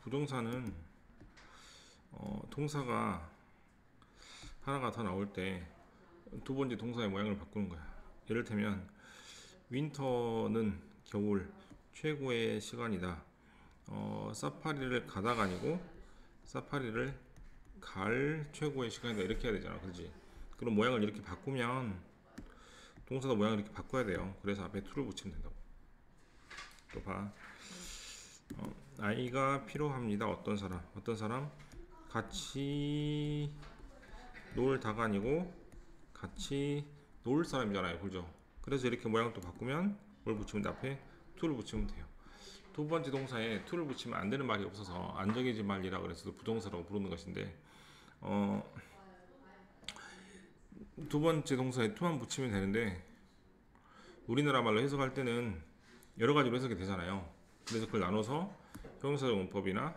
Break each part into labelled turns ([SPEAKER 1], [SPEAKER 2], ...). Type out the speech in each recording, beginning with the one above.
[SPEAKER 1] 부동산은 동사가 하나가 더 나올 때 두 번째 동사의 모양을 바꾸는 거야. 예를 들면 윈터는 겨울 최고의 시간이다. 사파리를 가다가 아니고 사파리를 갈 최고의 시간이다. 이렇게 해야 되잖아. 그렇지? 그럼 모양을 이렇게 바꾸면 동사도 모양을 이렇게 바꿔야 돼요. 그래서 앞에 to를 붙이면 된다고. 또 봐. 아이가 필요합니다. 어떤 사람 같이 놀다가 아니고 같이 놀 사람이잖아요. 그죠? 그래서 이렇게 모양을 또 바꾸면 뭘 붙이면 돼? 앞에 to를 붙이면 돼요. 두 번째 동사에 to를 붙이면 안 되는 말이 없어서 안정해진 말이라 그래서 부동사라고 부르는 것인데 두 번째 동사에 to만 붙이면 되는데 우리나라 말로 해석할 때는 여러 가지로 해석이 되잖아요. 그래서 그걸 나눠서 형용사적 용법이나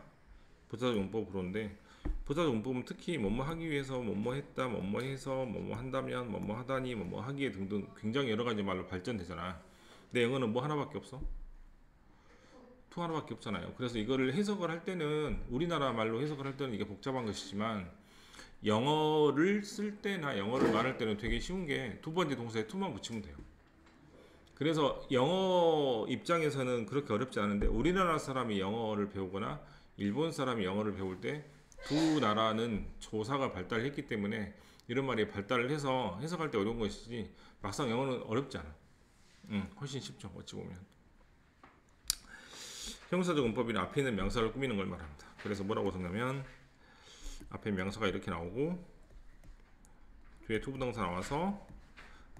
[SPEAKER 1] 부사적 용법 부르는데 부사적 용법은 특히 뭐뭐 하기 위해서 뭐뭐 했다, 뭐뭐 해서 뭐뭐 한다면, 뭐뭐 하다니, 뭐뭐 하기에 등등 굉장히 여러 가지 말로 발전되잖아. 근데 영어는 뭐 하나밖에 없어? to 하나밖에 없잖아요. 그래서 이거를 해석을 할 때는 우리나라 말로 해석을 할 때는 이게 복잡한 것이지만 영어를 쓸 때나 영어를 말할 때는 되게 쉬운 게 두 번째 동사에 to만 붙이면 돼요. 그래서 영어 입장에서는 그렇게 어렵지 않은데 우리나라 사람이 영어를 배우거나 일본 사람이 영어를 배울 때 두 나라는 조사가 발달했기 때문에 이런 말이 발달을 해서 해석할 때 어려운 것이지 막상 영어는 어렵지 않아. 훨씬 쉽죠. 어찌 보면. 형용사적 문법이나 앞에 있는 명사를 꾸미는 걸 말합니다. 그래서 뭐라고 적냐면 앞에 명사가 이렇게 나오고 뒤에 투부동사 나와서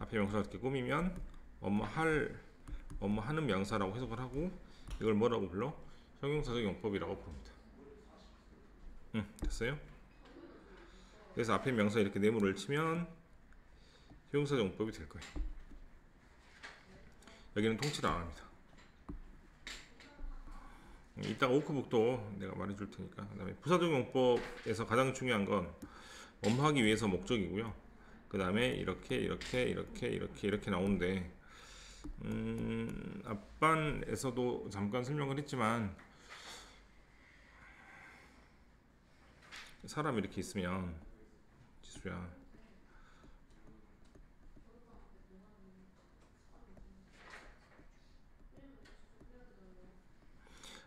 [SPEAKER 1] 앞에 명사가 이렇게 꾸미면 뭐뭐 하는 명사라고 해석을 하고 이걸 뭐라고 불러? 형용사적 용법이라고 부릅니다. 됐어요? 그래서 앞에 명사 이렇게 네모를 치면 형용사적 용법이 될 거예요. 여기는 통치를 안 합니다. 이따가 워크북도 내가 말해줄 테니까. 그 다음에 부사적 용법에서 가장 중요한 건 하기 위해서 목적이고요. 그 다음에 이렇게 나오는데 앞반에서도 잠깐 설명을 했지만 사람이 이렇게 있으면 지수야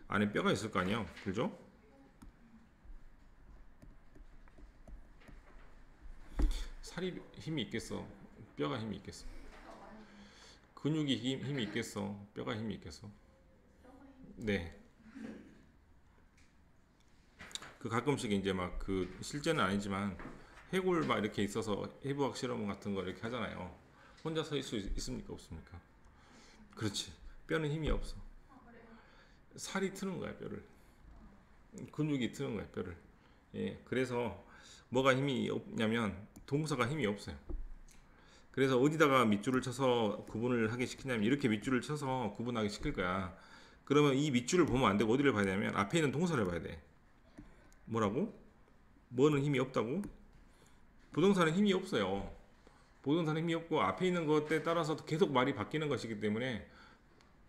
[SPEAKER 1] 안에 뼈가 있을 거 아니에요. 그죠? 살이 힘이 있겠어? 뼈가 힘이 있겠어? 근육이 힘이 있겠어? 뼈가 힘이 있겠어? 네. 그 가끔씩 이제 막 그 실제는 아니지만 해골 막 이렇게 있어서 해부학 실험 같은 거 이렇게 하잖아요. 혼자 서 있을 수 있습니까? 없습니까? 그렇지. 뼈는 힘이 없어. 살이 트는 거야, 뼈를. 근육이 트는 거야, 뼈를. 예. 그래서 뭐가 힘이 없냐면 동사가 힘이 없어요. 그래서 어디다가 밑줄을 쳐서 구분을 하게 시키냐면 이렇게 밑줄을 쳐서 구분하게 시킬 거야. 그러면 이 밑줄을 보면 안 되고 어디를 봐야 되냐면 앞에 있는 동사를 봐야 돼. 뭐라고? 뭐는 힘이 없다고? 부동사는 힘이 없어요. 부동사는 힘이 없고 앞에 있는 것에 따라서 계속 말이 바뀌는 것이기 때문에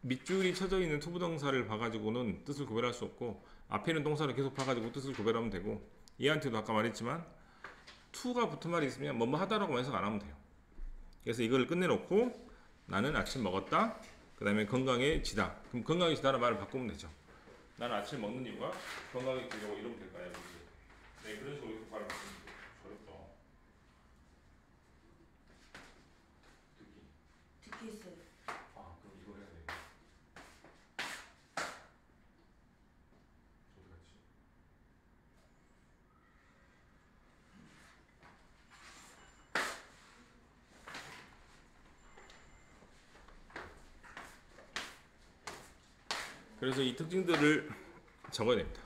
[SPEAKER 1] 밑줄이 쳐져 있는 투부동사를 봐가지고는 뜻을 구별할 수 없고 앞에 있는 동사를 계속 봐가지고 뜻을 구별하면 되고 얘한테도 아까 말했지만 to가 붙은 말이 있으면 뭐뭐 하다라고 해석 안 하면 돼요. 그래서 이걸 끝내놓고 나는 아침 먹었다. 그 다음에 건강해지다. 그럼 건강해지다는 말을 바꾸면 되죠. 나는 아침 먹는 이유가 건강해지려고 이러면 될까요? 네, 그런 식으로 이렇게 말을 바꾸면 돼요. 어렵다.
[SPEAKER 2] 듣기 있어요.
[SPEAKER 1] 아, 그럼 이걸 해야 돼. 어디 갔지? 그래서 이 특징들을 적어야 됩니다.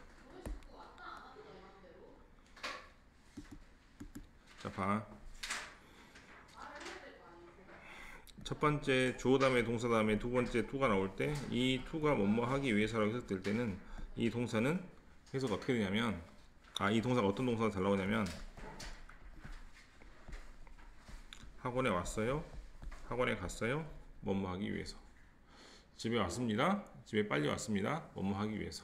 [SPEAKER 1] 자, 봐. 첫 번째 주어 다음에 동사 다음에 두 번째 to가 나올 때 이 to가 뭐뭐 하기 위해서라고 해석될 때는 이 동사는 해석 어떻게 되냐면 이 동사가 어떤 동사가 잘 나오냐면 학원에 왔어요. 학원에 갔어요. 뭐뭐 하기 위해서. 집에 왔습니다. 집에 빨리 왔습니다. 뭐뭐 하기 위해서.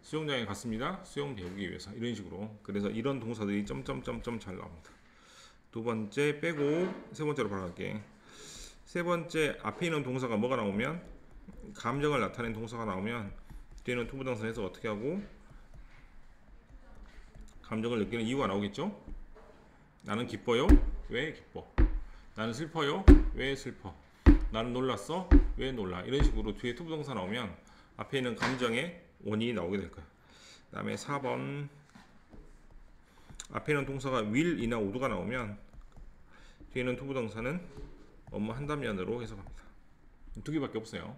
[SPEAKER 1] 수영장에 갔습니다. 수영 배우기 위해서 이런 식으로. 그래서 이런 동사들이 점점점점 잘 나옵니다. 두 번째 빼고 세 번째로 바로 갈게. 세 번째 앞에 있는 동사가 뭐가 나오면 감정을 나타낸 동사가 나오면 뒤에는 투부정사 해서 어떻게 하고 감정을 느끼는 이유가 나오겠죠. 나는 기뻐요. 왜 기뻐? 나는 슬퍼요. 왜 슬퍼? 나는 놀랐어. 왜 놀라? 이런 식으로 뒤에 투부정사 나오면 앞에 있는 감정의 원인이 나오게 될 거야. 그 다음에 4번 앞에 있는 동사가 will이나 would가 나오면 뒤에는 투부정사는 업무 한다면으로 해석합니다. 두 개밖에 없어요.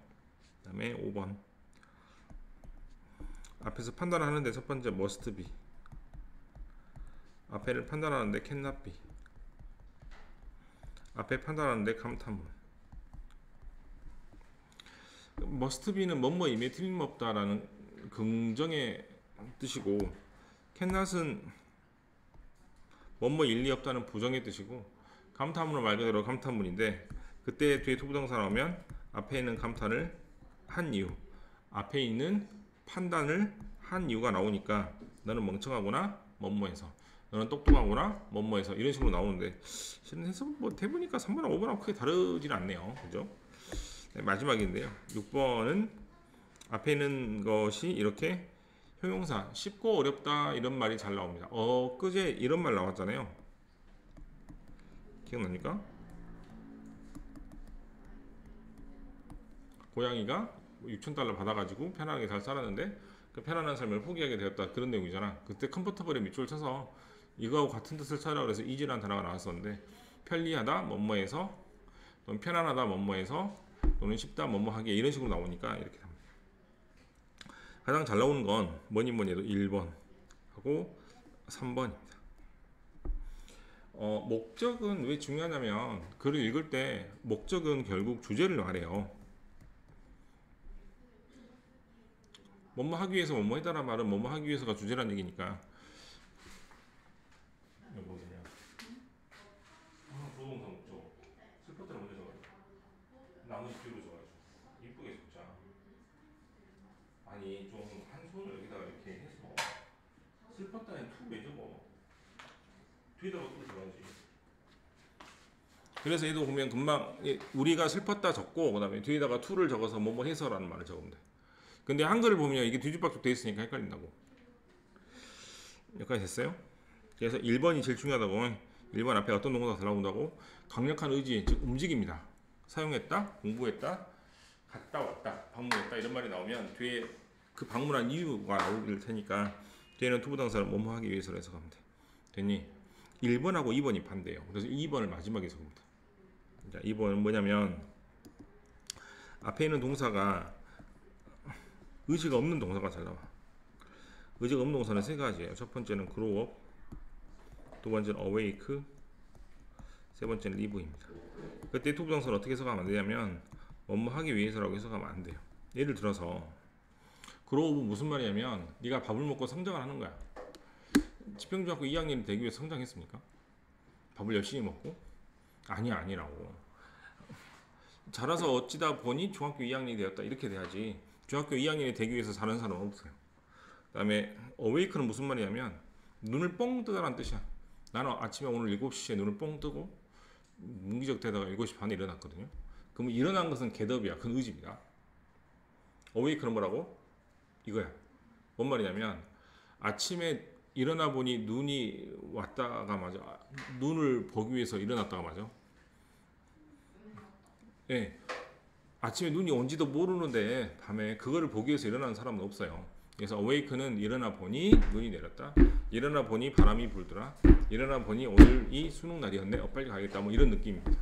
[SPEAKER 1] 그 다음에 5번 앞에서 판단하는데 첫 번째 must be, 앞에를 판단하는데 cannot be, 앞에 판단하는데 감탄문. must be는 뭐뭐임에 틀림없다라는 긍정의 뜻이고 cannot은 뭐뭐 일리 없다는 부정의 뜻이고 감탄문은 말 그대로 감탄문인데 그때 뒤에 투부정사 나오면 앞에 있는 감탄을 한 이유, 앞에 있는 판단을 한 이유가 나오니까 너는 멍청하구나 뭐뭐해서, 너는 똑똑하구나 뭐뭐해서 이런 식으로 나오는데 실은 해석 뭐 해보니까 3번하고 5번하고 크게 다르지는 않네요. 그죠? 네, 마지막인데요. 6번은 앞에 있는 것이 이렇게 형용사 쉽고 어렵다 이런 말이 잘 나옵니다. 그제 이런 말 나왔잖아요. 기억납니까? 고양이가 6,000달러 받아가지고 편안하게 잘 살았는데 그 편안한 삶을 포기하게 되었다, 그런 내용이잖아. 그때 컴포터블에 밑줄 쳐서 이거하고 같은 뜻을 찾으라고 해서 이지라는 단어가 나왔었는데 편리하다 뭐뭐해서 또는 편안하다 뭐뭐해서 또는 쉽다 뭐뭐하게 이런 식으로 나오니까 이렇게 합니다. 가장 잘 나오는 건 뭐니 뭐니 해도 1번 하고 3번입니다. 목적은 왜 중요하냐면 글을 읽을 때 목적은 결국 주제를 말해요. 뭐뭐 하기 위해서 뭐뭐 했다는 말은 뭐뭐 하기 위해서가 주제란 얘기니까. 여보세요. 조동사 목적. 슬퍼트를 먼저 적어요. 나머지 뒤로 적어야죠. 이쁘게 적자. 아니 좀 한 손을 여기다가 이렇게 해서 슬펐다는 투 왜 적어? 뒤에다가 또 적어야지. 그래서 얘도 보면 금방 우리가 슬펐다 적고 그 다음에 뒤에다가 투를 적어서 뭐뭐 해서라는 말을 적으면 돼. 근데 한글을 보면 이게 뒤집박죽 돼 있으니까 헷갈린다고. 여기까지 됐어요? 그래서 1번이 제일 중요하다고. 1번 앞에 어떤 동사가 잘 나온다고? 강력한 의지, 즉 움직입니다. 사용했다, 공부했다, 갔다 왔다, 방문했다 이런 말이 나오면 뒤에 그 방문한 이유가 나올 테니까 뒤에는 투부정사를 뭐뭐 하기 위해서 해석하면 돼. 됐니? 1번하고 2번이 반대예요. 그래서 2번을 마지막에 적습니다. 자, 2번은 뭐냐면 앞에 있는 동사가 의지가 없는 동사가 잘 나와. 의지가 없는 동사는 세 가지예요. 첫 번째는 grow up, 두 번째는 awake, 세 번째는 live입니다. 그때 투부정사를 어떻게 해석하면 안 되냐면 뭐뭐 하기 위해서라고 해석하면 안 돼요. 예를 들어서 grow up 무슨 말이냐면 네가 밥을 먹고 성장을 하는 거야. 지평중학교 2학년이 되기 위해서 성장했습니까? 밥을 열심히 먹고? 아니라고. 자라서 어찌다 보니 중학교 2학년이 되었다 이렇게 돼야지. 중학교 2학년이 되기 위해서 자라는 사람은 없어요. 그 다음에 awake는 무슨 말이냐면 눈을 뻥 뜨다라는 뜻이야. 나는 아침에 오늘 7시에 눈을 뻥 뜨고 문기적 되다가 7시 반에 일어났거든요. 그러면 일어난 것은 getup이야. 그건 의지입니다. awake는 뭐라고? 이거야. 뭔 말이냐면 아침에 일어나 보니 눈이 왔다가 맞아. 눈을 보기 위해서 일어났다가 맞아. 예. 아침에 눈이 온지도 모르는데 밤에 그거를 보기 위해서 일어나는 사람은 없어요. 그래서 awake는 일어나 보니 눈이 내렸다. 일어나 보니 바람이 불더라. 일어나 보니 오늘이 수능 날이었네. 빨리 가야겠다. 뭐 이런 느낌입니다.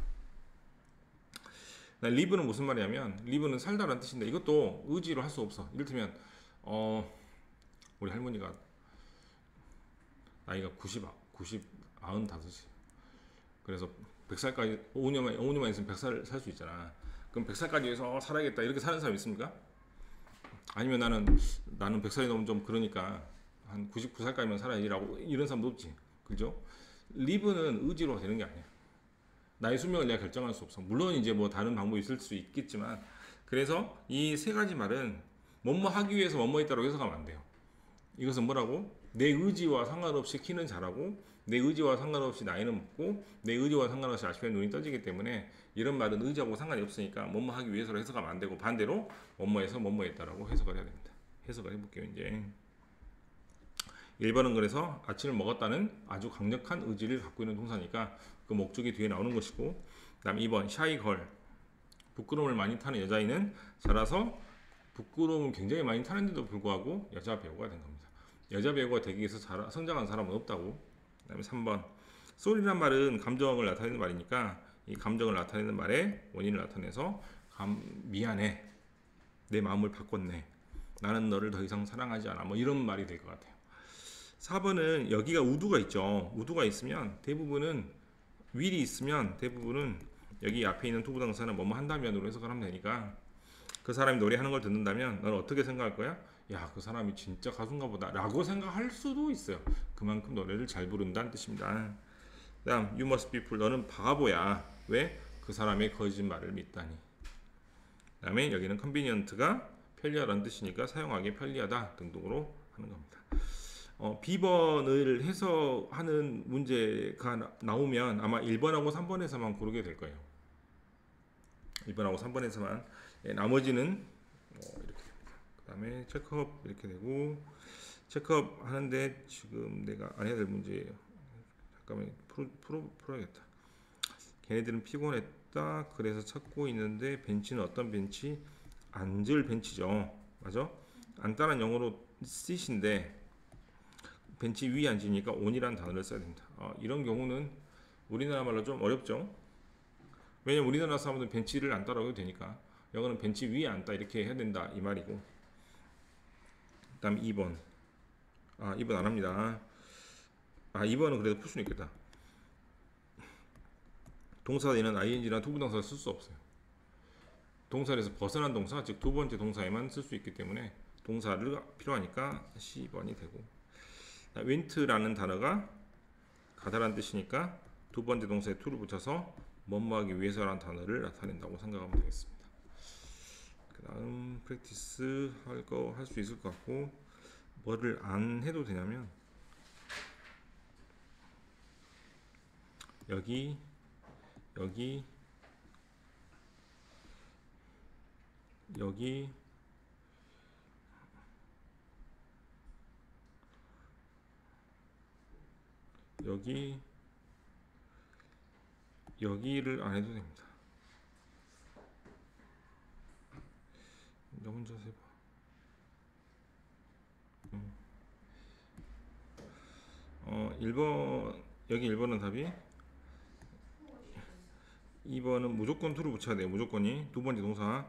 [SPEAKER 1] live는 무슨 말이냐면 live는 살다라는 뜻인데 이것도 의지로 할 수 없어. 이를테면 우리 할머니가 나이가 95이. 그래서 100살까지 5년만 있으면 100살 살 수 있잖아. 그럼 100살까지 해서 살아야겠다 이렇게 사는 사람 있습니까? 아니면 나는 100살이 넘으면 좀 그러니까 한 99살까지만 살아야지라고 이런 사람도 없지. 그죠? 리브는 의지로 되는 게 아니야. 나의 수명을 내가 결정할 수 없어. 물론 이제 뭐 다른 방법이 있을 수 있겠지만 그래서 이 세 가지 말은 뭐뭐 하기 위해서 뭐뭐 했다고 해석하면 안 돼요. 이것은 뭐라고? 내 의지와 상관없이 키는 자라고 내 의지와 상관없이 나이는 먹고 내 의지와 상관없이 아침에 눈이 떠지기 때문에 이런 말은 의지하고 상관이 없으니까 뭐뭐 하기 위해서로 해석하면 안 되고 반대로 뭐뭐해서 뭐뭐 했다라고 해석을 해야 됩니다. 해석을 해볼게요. 이제 1번은 그래서 아침을 먹었다는 아주 강력한 의지를 갖고 있는 동사니까 그 목적이 뒤에 나오는 것이고, 그 다음 2번 샤이걸, 부끄러움을 많이 타는 여자아이는 자라서 부끄러움을 굉장히 많이 타는데도 불구하고 여자 배우가 된 겁니다. 여자 배우가 되기 위해서 성장한 사람은 없다고. 그 다음에 3번 sorry란 말은 감정을 나타내는 말이니까 이 감정을 나타내는 말의 원인을 나타내서 미안해, 내 마음을 바꿨네, 나는 너를 더 이상 사랑하지 않아, 뭐 이런 말이 될 것 같아요. 4번은 여기가 우두가 있죠. 우두가 있으면 대부분은 will이 있으면 대부분은 여기 앞에 있는 투부정사는 뭐뭐 한다면으로 해석을 하면 되니까 그 사람이 노래하는 걸 듣는다면 너는 어떻게 생각할 거야? 야, 그 사람이 진짜 가수인가 보다 라고 생각할 수도 있어요. 그만큼 노래를 잘 부른다는 뜻입니다. 그 다음 you must be fool, 너는 바보야. 왜? 그 사람의 거짓말을 믿다니. 그 다음에 여기는 convenient가 편리하다는 뜻이니까 사용하기 편리하다 등등으로 하는 겁니다. B번을 해석하는 문제가 나오면 아마 1번하고 3번에서만 고르게 될 거예요. 1번하고 3번에서만. 나머지는 이렇게 됩니다. 그 다음에 체크업 이렇게 되고, 체크업 하는데 지금 내가 안 해야 될 문제예요. 잠깐만 풀어야겠다. 걔네들은 피곤했다 그래서 찾고 있는데 벤치는 어떤 벤치? 앉을 벤치죠. 맞아? 앉다는 영어로 sit인데 벤치 위에 앉으니까 on이라는 단어를 써야 됩니다. 이런 경우는 우리나라 말로 좀 어렵죠. 왜냐면 우리나라 사람들은 벤치를 앉다라고 해도 되니까 영어는 벤치 위에 앉다 이렇게 해야 된다 이 말이고. 그 다음 2번 2번 안 합니다. 2번은 그래도 풀 수는 있겠다. 동사에는 ing나 투부정사를 쓸 수 없어요. 동사에서 벗어난 동사, 즉 두 번째 동사에만 쓸 수 있기 때문에 동사를 필요하니까 10번이 되고, went라는 단어가 가다라는 뜻이니까 두 번째 동사에 to를 붙여서 뭐뭐하기 위해서라는 단어를 나타낸다고 생각하면 되겠습니다. 그 다음 프랙티스 할 수 있을 것 같고, 뭐를 안 해도 되냐면 여기 여기 여기를 안 해도 됩니다. 너 혼자서 해봐. 여기 1번은 답이, 2번은 무조건 to를 붙여야 돼요. 무조건이 두 번째 동사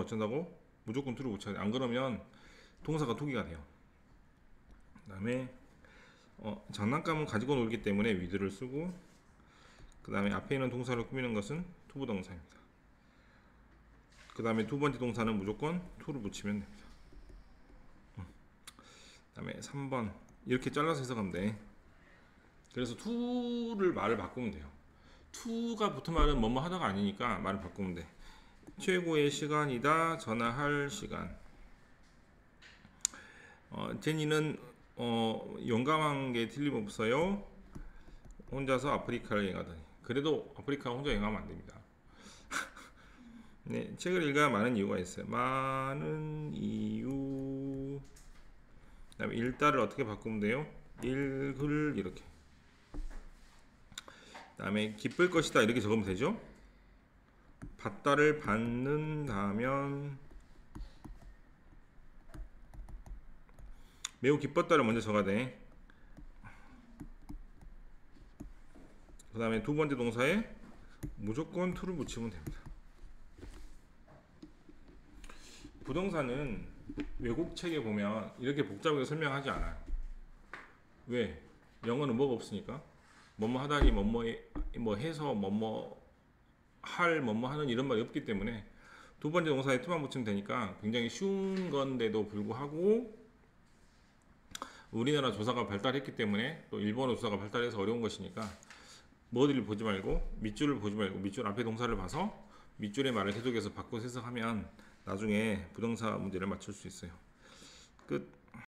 [SPEAKER 1] 어쩐다고? 무조건 to를 붙여야 돼. 안 그러면 동사가 토기가 돼요. 그 다음에 장난감은 가지고 놀기 때문에 with를 쓰고, 그 다음에 앞에 있는 동사를 꾸미는 것은 투부동사입니다. 그 다음에 두 번째 동사는 무조건 to를 붙이면 됩니다. 그 다음에 3번 이렇게 잘라서 해석하면 돼. 그래서 to를 말을 바꾸면 돼요. to가 붙은 말은 뭐뭐 하다가 아니니까 말을 바꾸면 돼. 최고의 시간이다, 전화할 시간. 제니는 용감한 게 틀림없어요. 혼자서 아프리카를 여행하더니. 그래도 아프리카 혼자 여행하면 안 됩니다. 네, 책을 읽어야 많은 이유가 있어요. 많은 이유. 그 다음에 읽다를 어떻게 바꾸면 돼요? 읽을 이렇게. 그 다음에 기쁠 것이다 이렇게 적으면 되죠. 받다를 받는다면 매우 기뻤다를 먼저 적어야 돼. 그 다음에 두 번째 동사에 무조건 to를 붙이면 됩니다. 부동사는 외국 책에 보면 이렇게 복잡하게 설명하지 않아요. 왜? 영어는 뭐가 없으니까. 뭐뭐 하다니, 뭐뭐 해서, 뭐뭐 할, 뭐뭐 하는 이런 말이 없기 때문에 두 번째 동사에 to만 붙이면 되니까 굉장히 쉬운 건데도 불구하고 우리나라 조사가 발달했기 때문에, 또 일본어 조사가 발달해서 어려운 것이니까 뭐들을 보지 말고 밑줄을 보지 말고 밑줄 앞에 동사를 봐서 밑줄의 말을 해석해서 바꿔서 해석하면 나중에 부동사 문제를 맞출 수 있어요. 끝.